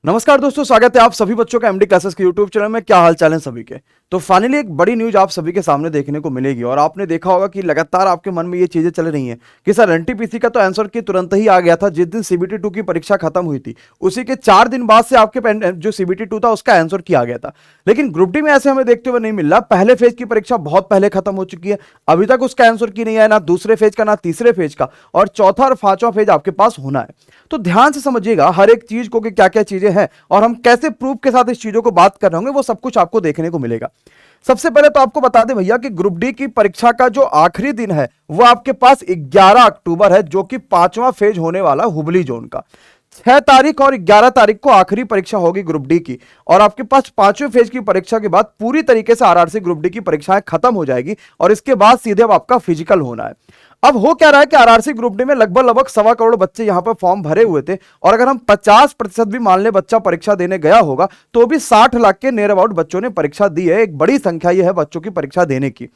नमस्कार दोस्तों, स्वागत है आप सभी बच्चों का एमडी क्लासेस के यूट्यूब चैनल में। क्या हाल चाल है सभी के। तो फाइनली एक बड़ी न्यूज आप सभी के सामने देखने को मिलेगी और आपने देखा होगा कि लगातार आपके मन में ये चीजें चल रही हैं कि सर एनटीपीसी का तो आंसर की तुरंत ही आ गया था जिस दिन सीबीटी 2 की परीक्षा खत्म हुई थी, उसी के 4 दिन बाद से आपके जो सीबीटी 2 था उसका आंसर की आ गया था। लेकिन ग्रुप डी में ऐसे हमें देखते हुए नहीं मिल रहा। पहले फेज की परीक्षा बहुत पहले खत्म हो चुकी है, अभी तक उसका आंसर की नहीं आया, ना दूसरे फेज का ना तीसरे फेज का, और चौथा और पांचवा फेज आपके पास होना है। तो ध्यान से समझिएगा हर एक चीज को कि क्या क्या चीजें हैं और हम कैसे प्रूफ के साथ इस चीजों को बात कर रहे होंगे, वो सब कुछ आपको देखने को मिलेगा। सबसे पहले तो आपको बता दें भैया कि ग्रुप डी की परीक्षा का जो आखिरी दिन है वो आपके पास 11 अक्टूबर है, जो कि पांचवा फेज होने वाला हुबली जोन का। 6 तारीख और 11 तारीख को आखिरी परीक्षा होगी ग्रुप डी की, और आपके पास पांचवें फेज की परीक्षा के बाद पूरी तरीके से आरआरसी ग्रुप डी की परीक्षाएं खत्म हो जाएगी और इसके बाद सीधे अब आपका फिजिकल होना है। अब हो क्या रहा है कि आरआरसी ग्रुप डी में लगभग लगभग 1.25 करोड़ बच्चे यहां पर फॉर्म भरे हुए थे, और अगर हम 50% भी मान ले बच्चा परीक्षा देने गया होगा तो भी 60 लाख के नियर अबाउट बच्चों ने परीक्षा दी है। एक बड़ी संख्या यह है बच्चों की परीक्षा देने की।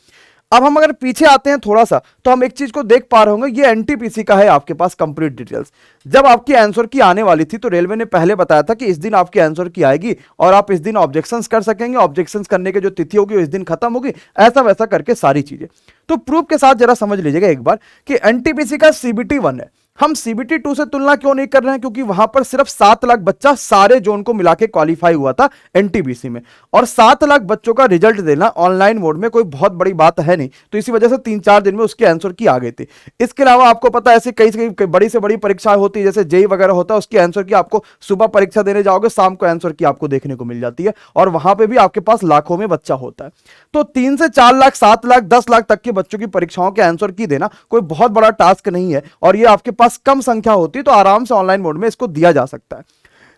अब हम अगर पीछे आते हैं थोड़ा सा, तो हम एक चीज को देख पा रहे होंगे, ये एनटीपीसी का है आपके पास कंप्लीट डिटेल्स। जब आपकी आंसर की आने वाली थी तो रेलवे ने पहले बताया था कि इस दिन आपकी आंसर की आएगी और आप इस दिन ऑब्जेक्शंस कर सकेंगे, ऑब्जेक्शंस करने की जो तिथि होगी इस दिन खत्म होगी, ऐसा वैसा करके सारी चीजें। तो प्रूफ के साथ जरा समझ लीजिएगा एक बार कि एनटीपीसी का सीबीटी 1 है। हम सीबीटी 2 से तुलना क्यों नहीं कर रहे हैं, क्योंकि वहां पर सिर्फ 7 लाख बच्चा सारे जोन को मिला के क्वालिफाई हुआ था एनटीपीसी में, और 7 लाख बच्चों का रिजल्ट देना ऑनलाइन मोड में कोई बहुत बड़ी बात है नहीं, तो इसी वजह से 3-4 दिन में उसके आंसर की आ गई थी। इसके अलावा आपको पता है ऐसे कई बड़ी से बड़ी परीक्षाएं होती है, जैसे जेई वगैरह होता है, उसकी आंसर की आपको सुबह परीक्षा देने जाओगे, शाम को आंसर की आपको देखने को मिल जाती है, और वहां पर भी आपके पास लाखों में बच्चा होता है। तो 3 से 4 लाख, 7 लाख, 10 लाख तक के बच्चों की परीक्षाओं के आंसर की देना कोई बहुत बड़ा टास्क नहीं है, और ये आपके पास कम संख्या होती तो आराम से ऑनलाइन मोड में इसको दिया जा सकता है।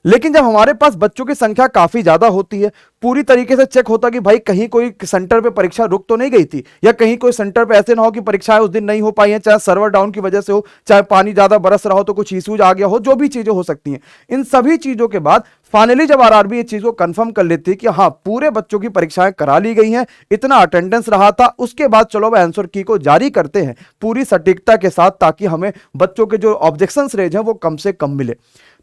लेकिन जब हमारे पास बच्चों की संख्या काफी ज्यादा होती है, पूरी तरीके से चेक होता कि भाई कहीं कोई सेंटर पे परीक्षा रुक तो नहीं गई थी, या कहीं कोई सेंटर पे ऐसे ना हो कि परीक्षाएं उस दिन नहीं हो पाई हैं, चाहे सर्वर डाउन की वजह से हो, चाहे पानी ज्यादा बरस रहा हो तो कुछ इश्यूज आ गया हो, जो भी चीजें हो सकती हैं। इन सभी चीजों के बाद फाइनली जब आरआरबी ये चीज को कंफर्म कर लेती है कि हाँ पूरे बच्चों की परीक्षाएं करा ली गई हैं, इतना अटेंडेंस रहा था, उसके बाद चलो वह आंसर की को जारी करते हैं पूरी सटीकता के साथ, ताकि हमें बच्चों के जो ऑब्जेक्शंस रेज हैं वो कम से कम मिले।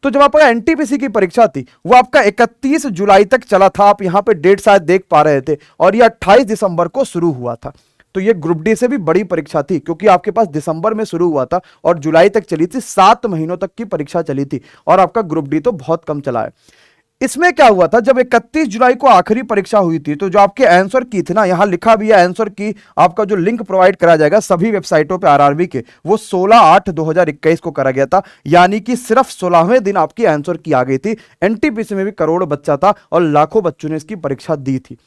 तो जब आपका एनटीपीसी की परीक्षा थी वो आपका 31 जुलाई तक चला था, आप यहां पे डेट शायद देख पा रहे थे, और ये 28 दिसंबर को शुरू हुआ था। तो ये ग्रुप डी से भी बड़ी परीक्षा थी, क्योंकि आपके पास दिसंबर में शुरू हुआ था और जुलाई तक चली थी, 7 महीनों तक की परीक्षा चली थी, और आपका ग्रुप डी तो बहुत कम चला है। इसमें क्या हुआ था, जब 31 जुलाई को आखिरी परीक्षा हुई थी तो जो आपके आंसर की थी ना, यहां लिखा भी है आंसर की आपका जो लिंक प्रोवाइड करा जाएगा सभी वेबसाइटों पे आरआरबी के, वो 16/8/2021 को करा गया था, यानी कि सिर्फ 16वें दिन आपकी आंसर की आ गई थी। एनटीपीसी में भी करोड़ बच्चा था और लाखों बच्चों ने इसकी परीक्षा दी थी।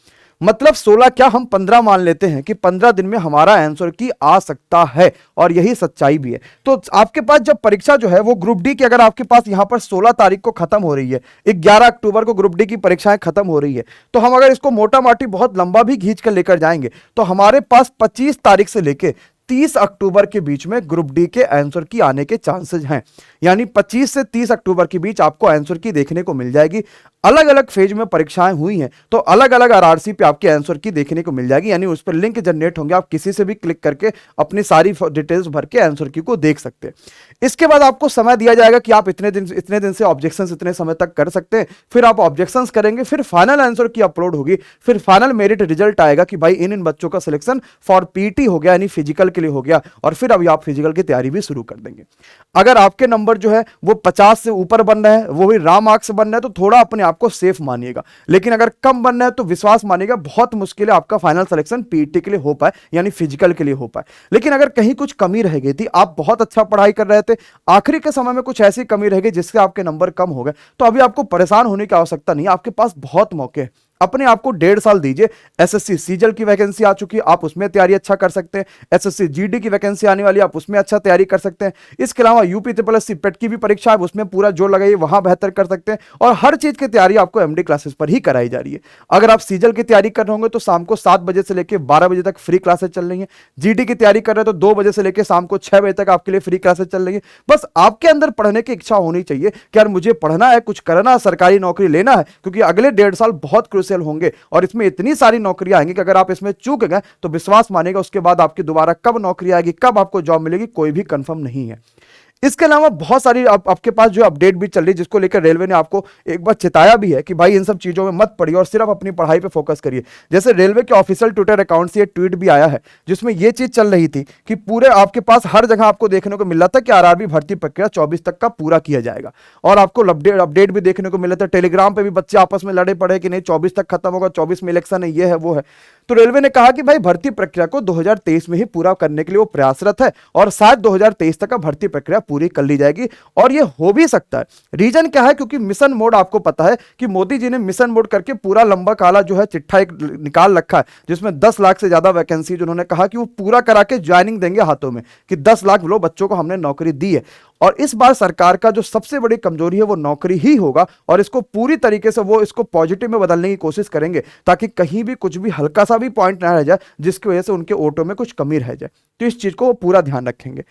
मतलब 16 क्या, हम 15 मान लेते हैं कि 15 दिन में हमारा आंसर की आ सकता है, और यही सच्चाई भी है। तो आपके पास जब परीक्षा जो है वो ग्रुप डी की, अगर आपके पास यहां पर 16 तारीख को खत्म हो रही है, 11 अक्टूबर को ग्रुप डी की परीक्षाएं खत्म हो रही है, तो हम अगर इसको मोटा माटी बहुत लंबा भी खींच कर लेकर जाएंगे तो हमारे पास 25 तारीख से लेकर 30 अक्टूबर के बीच में ग्रुप डी के आंसर की आने के चांसेस हैं। यानी 25 से 30 अक्टूबर के बीच आपको आंसर की देखने को मिल जाएगी। अलग अलग फेज में परीक्षाएं हुई हैं तो अलग अलग आरआरसी पे आपके आंसर की देखने को मिल जाएगी, यानी उस पर लिंक जनरेट होंगे, आप किसी से भी क्लिक करके अपनी सारी डिटेल्स भर के आंसर की को देख सकते हैं। इसके बाद आपको समय दिया जाएगा कि आप इतने दिन से ऑब्जेक्शंस इतने समय तक कर सकते हैं, फिर आप ऑब्जेक्शंस करेंगे, फिर फाइनल आंसर की अपलोड होगी, फिर फाइनल मेरिट रिजल्ट आएगा कि भाई इन बच्चों का सिलेक्शन फॉर पीटी हो गया, यानी फिजिकल के लिए हो गया, और फिर अभी आप फिजिकल की तैयारी भी शुरू कर देंगे। अगर आपके नंबर जो है वो 50 से ऊपर बन रहे हैं, वो भी रॉ मार्क्स बन रहे हैं, तो थोड़ा अपने आप को सेफ मानिएगा। लेकिन अगर कम बनना है तो विश्वास मानिएगा बहुत मुश्किल है आपका फाइनल सिलेक्शन पीटी के लिए हो पाए, यानी फिजिकल के लिए हो पाए। लेकिन अगर कहीं कुछ कमी रह गई थी, आप बहुत अच्छा पढ़ाई कर रहे थे, आखिरी के समय में कुछ ऐसी कमी रह गई जिससे आपके नंबर कम हो गए, तो अभी आपको परेशान होने की आवश्यकता नहीं, आपके पास बहुत मौके हैं। अपने आप को 1.5 साल दीजिए। एसएससी सीजल की वैकेंसी आ चुकी है, आप उसमें तैयारी अच्छा कर सकते हैं। एसएससी जीडी की वैकेंसी आने वाली है, आप उसमें अच्छा तैयारी कर सकते हैं। इसके अलावा यूपी ट्रिपल पेट की भी परीक्षा है, उसमें पूरा जोर लगाइए, वहां बेहतर कर सकते हैं। और हर चीज की तैयारी आपको एमडी क्लासेस पर ही कराई जा रही है। अगर आप सीजल की तैयारी कर रहे होंगे तो शाम को 7 बजे से लेकर 12 बजे तक फ्री क्लासेस चल रही है। जीडी की तैयारी कर रहे हैं तो 2 बजे से लेकर शाम को 6 बजे तक आपके लिए फ्री क्लासेस चल रही है। बस आपके अंदर पढ़ने की इच्छा होनी चाहिए कि यार मुझे पढ़ना है, कुछ करना है, सरकारी नौकरी लेना है, क्योंकि अगले 1.5 साल बहुत क्रूशियल होंगे और इसमें इतनी सारी नौकरियां आएंगी कि अगर आप इसमें चूक गए तो विश्वास मानेगा उसके बाद आपकी दोबारा कब नौकरी आएगी, कब आपको जॉब मिलेगी, कोई भी कंफर्म नहीं है। इसके अलावा बहुत सारी आपके पास जो अपडेट भी चल रही है, जिसको लेकर रेलवे ने आपको एक बार चेताया भी है कि भाई इन सब चीजों में मत पड़िए और सिर्फ अपनी पढ़ाई पे फोकस करिए। जैसे रेलवे के ऑफिशियल ट्विटर अकाउंट से ये ट्वीट भी आया है, जिसमें ये चीज चल रही थी कि पूरे आपके पास हर जगह आपको देखने को मिल रहा था कि आरआरबी भर्ती प्रक्रिया 24 तक का पूरा किया जाएगा। और आपको अपडेट भी देखने को मिला था, टेलीग्राम पे भी बच्चे आपस में लड़े पड़े कि नहीं 24 तक खत्म होगा, 24 में इलेक्शन है, ये है वो है। तो रेलवे ने कहा कि भाई भर्ती प्रक्रिया को 2023 में ही पूरा करने के लिए वो प्रयासरत है और शायद 2023 तक का भर्ती प्रक्रिया पूरी कर ली जाएगी। और ये हो भी सकता है। रीजन क्या है? क्योंकि मिशन मोड आपको पता है कि मोदी जी ने मिशन मोड करके पूरा लंबा काला जो है चिट्ठा एक निकाल रखा है, जिसमें 10 लाख से ज्यादा वैकेंसी जिन्होंने कहा कि वो पूरा करा के ज्वाइनिंग देंगे हाथों में, कि 10 लाख लोग बच्चों को हमने नौकरी दी है। और इस बार सरकार का जो सबसे बड़ी कमजोरी है वो नौकरी ही होगा, और इसको पूरी तरीके से वो इसको पॉजिटिव में बदलने की कोशिश करेंगे, ताकि कहीं भी कुछ भी हल्का सा भी पॉइंट ना रह जाए जिसकी वजह से उनके वोटों में कुछ कमी रह जाए। तो इस चीज को वो पूरा ध्यान रखेंगे।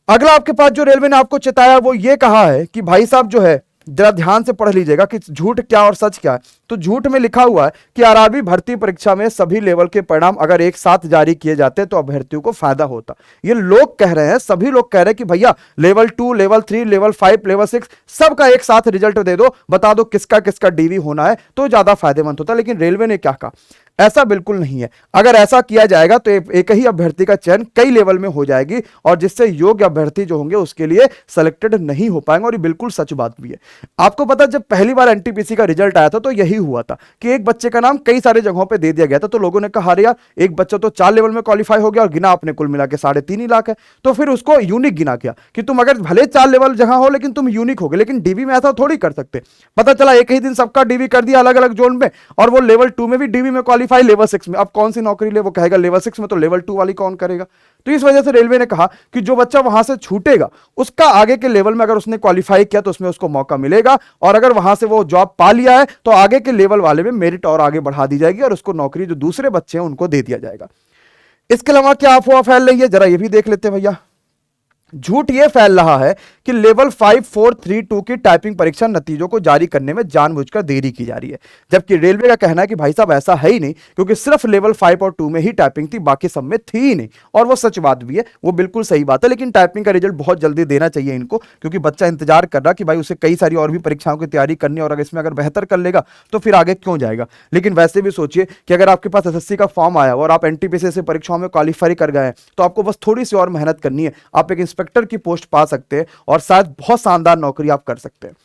अगला आपके पास जो रेलवे ने आपको चेताया वो ये कहा है कि भाई साहब जो है जरा ध्यान से पढ़ लीजिएगा कि झूठ क्या और सच क्या है। तो झूठ में लिखा हुआ है कि आरआरबी भर्ती परीक्षा में सभी लेवल के परिणाम अगर एक साथ जारी किए जाते तो अभ्यर्थियों को फायदा होता। ये लोग कह रहे हैं, सभी लोग कह रहे हैं कि भैया लेवल 2, लेवल 3, लेवल 5, लेवल 6 सबका एक साथ रिजल्ट दे दो, बता दो किसका किसका डीवी होना है, तो ज्यादा फायदेमंद होता। लेकिन रेलवे ने क्या कहा? ऐसा बिल्कुल नहीं है। अगर ऐसा किया जाएगा तो एक ही अभ्यर्थी का चयन कई लेवल में हो जाएगी, और जिससे योग्य अभ्यर्थी जो होंगे उसके लिए सिलेक्टेड नहीं हो पाएंगे। और ये बिल्कुल सच बात भी है। आपको पता, जब पहली बार एनटीपीसी का रिजल्ट आया था तो यही हुआ था कि एक बच्चे का नाम कई सारे जगहों पे दे दिया गया था। तो लोगों ने कहा अरे यार, एक बच्चा तो 4 लेवल में क्वालिफाई हो गया और गिना आपने कुल मिला के 3.5 लाख है। तो फिर उसको यूनिक गिना गया कि तुम अगर भले 4 लेवल जहां हो लेकिन तुम यूनिक हो गए। लेकिन डीवी में ऐसा थोड़ी कर सकते। पता चला एक ही दिन सबका डीवी कर दिया अलग अलग जोन में, और वो लेवल 2 में भी डीवी में क्वालिफाई, लेवल 6 में। अब कौन सी नौकरी ले? वो कहेगा लेवल 6 में, तो लेवल 2 वाली कौन करेगा? तो इस वजह से रेलवे ने कहा कि जो बच्चा वहां से छूटेगा उसका आगे के लेवल में अगर उसने क्वालिफाई किया तो उसमें उसको मौका मिलेगा, और अगर वहां से वो जॉब पा लिया है तो आगे के लेवल वाले में मेरिट और आगे बढ़ा दी जाएगी और उसको नौकरी जो दूसरे बच्चे हैं उनको दे दिया जाएगा। इसके अलावा क्या अफवाह फैल रही है, जरा ये भी देख लेते हैं भैया। झूठ यह फैल रहा है कि लेवल 5, 4, 3, 2 की टाइपिंग परीक्षा नतीजों को जारी करने में जानबूझकर देरी की जा रही है, जबकि रेलवे का कहना है कि भाई साहब ऐसा है ही नहीं, क्योंकि सिर्फ लेवल 5 और 2 में ही टाइपिंग थी, बाकी सब में थी ही नहीं। और वो सच बात भी है, वो बिल्कुल सही बात है। लेकिन टाइपिंग का रिजल्ट बहुत जल्दी देना चाहिए इनको, क्योंकि बच्चा इंतजार कर रहा कि भाई उसे कई सारी और भी परीक्षाओं की तैयारी करनी है, और इसमें अगर बेहतर कर लेगा तो फिर आगे क्यों जाएगा। लेकिन वैसे भी सोचिए कि अगर आपके पास एसएससी का फॉर्म आया और आप एनटीपीसी से परीक्षाओं में क्वालिफाई कर गए हैं, तो आपको बस थोड़ी सी और मेहनत करनी है, आप एक इंस्पेक्टर की पोस्ट पा सकते हैं और शायद बहुत शानदार नौकरी आप कर सकते हैं।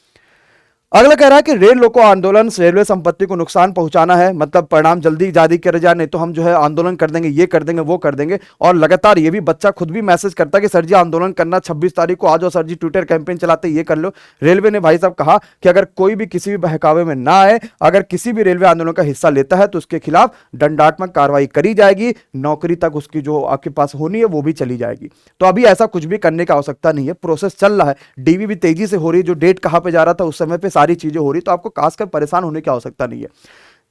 अगला कह रहा है कि रेल रोको आंदोलन से रेलवे संपत्ति को नुकसान पहुंचाना है, मतलब परिणाम जल्दी जारी कर जाए, नहीं तो हम जो है आंदोलन कर देंगे, ये कर देंगे, वो कर देंगे। और लगातार ये भी बच्चा खुद भी मैसेज करता है कि सर जी आंदोलन करना, 26 तारीख को आ जाओ सर जी, ट्विटर कैंपेन चलाते, ये कर लो। रेलवे ने भाई साहब कहा कि अगर कोई भी किसी भी बहकावे में ना आए, अगर किसी भी रेलवे आंदोलन का हिस्सा लेता है तो उसके खिलाफ दंडात्मक कार्रवाई करी जाएगी, नौकरी तक उसकी जो आपके पास होनी है वो भी चली जाएगी। तो अभी ऐसा कुछ भी करने की आवश्यकता नहीं है, प्रोसेस चल रहा है, डीवी भी तेजी से हो रही है, जो डेट कहां पे जा रहा था उस समय पे सारी चीजें हो रही, तो आपको खासकर परेशान होने की आवश्यकता नहीं है।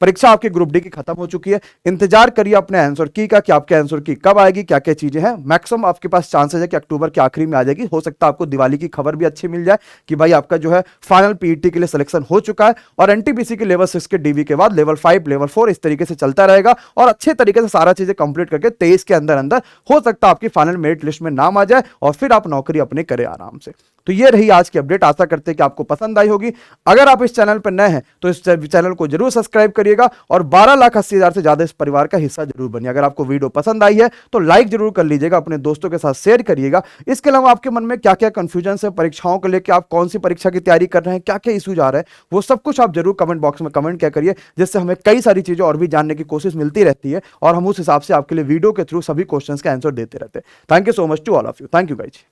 परीक्षा आपकी ग्रुप डी की खत्म हो चुकी है, इंतजार करिए अपने आंसर की का कि आपके आंसर की कब आएगी, क्या क्या चीजें हैं। मैक्सिमम आपके पास चांसेस है कि अक्टूबर के आखिरी में आ जाएगी। हो सकता है आपको दिवाली की खबर भी अच्छी मिल जाए कि भाई आपका जो है फाइनल पीईटी के लिए सिलेक्शन हो चुका है, और एनटीपीसी के लेवल 6 के डीवी के बाद लेवल 5, लेवल 4 इस तरीके से चलता रहेगा, और अच्छे तरीके से सारा चीजें कंप्लीट करके 23 के अंदर अंदर हो सकता है आपकी फाइनल मेरिट लिस्ट में नाम आ जाए, और फिर आप नौकरी अपने करें आराम से। तो ये रही आज की अपडेट, आशा करते हैं कि आपको पसंद आई होगी। अगर आप इस चैनल पर नए हैं तो इस चैनल को जरूर सब्सक्राइब करिएगा, और 12,80,000 से ज्यादा इस परिवार का हिस्सा जरूर बनिए। अगर आपको वीडियो पसंद आई है तो लाइक जरूर कर लीजिएगा, अपने दोस्तों के साथ शेयर करिएगा। इसके अलावा आपके मन में क्या क्या कंफ्यूजन है परीक्षाओं को लेकर, आप कौन सी परीक्षा की तैयारी कर रहे हैं, क्या क्या इश्यूज आ रहे हैं, वो सब कुछ आप जरूर कमेंट बॉक्स में कमेंट क्या करिए, जिससे हमें कई सारी चीजें और भी जानने की कोशिश मिलती रहती है, और हम उस हिसाब से आपके लिए वीडियो के थ्रू सभी क्वेश्चंस का आंसर देते रहते हैं। Thank you so much to all of you. Thank you guys.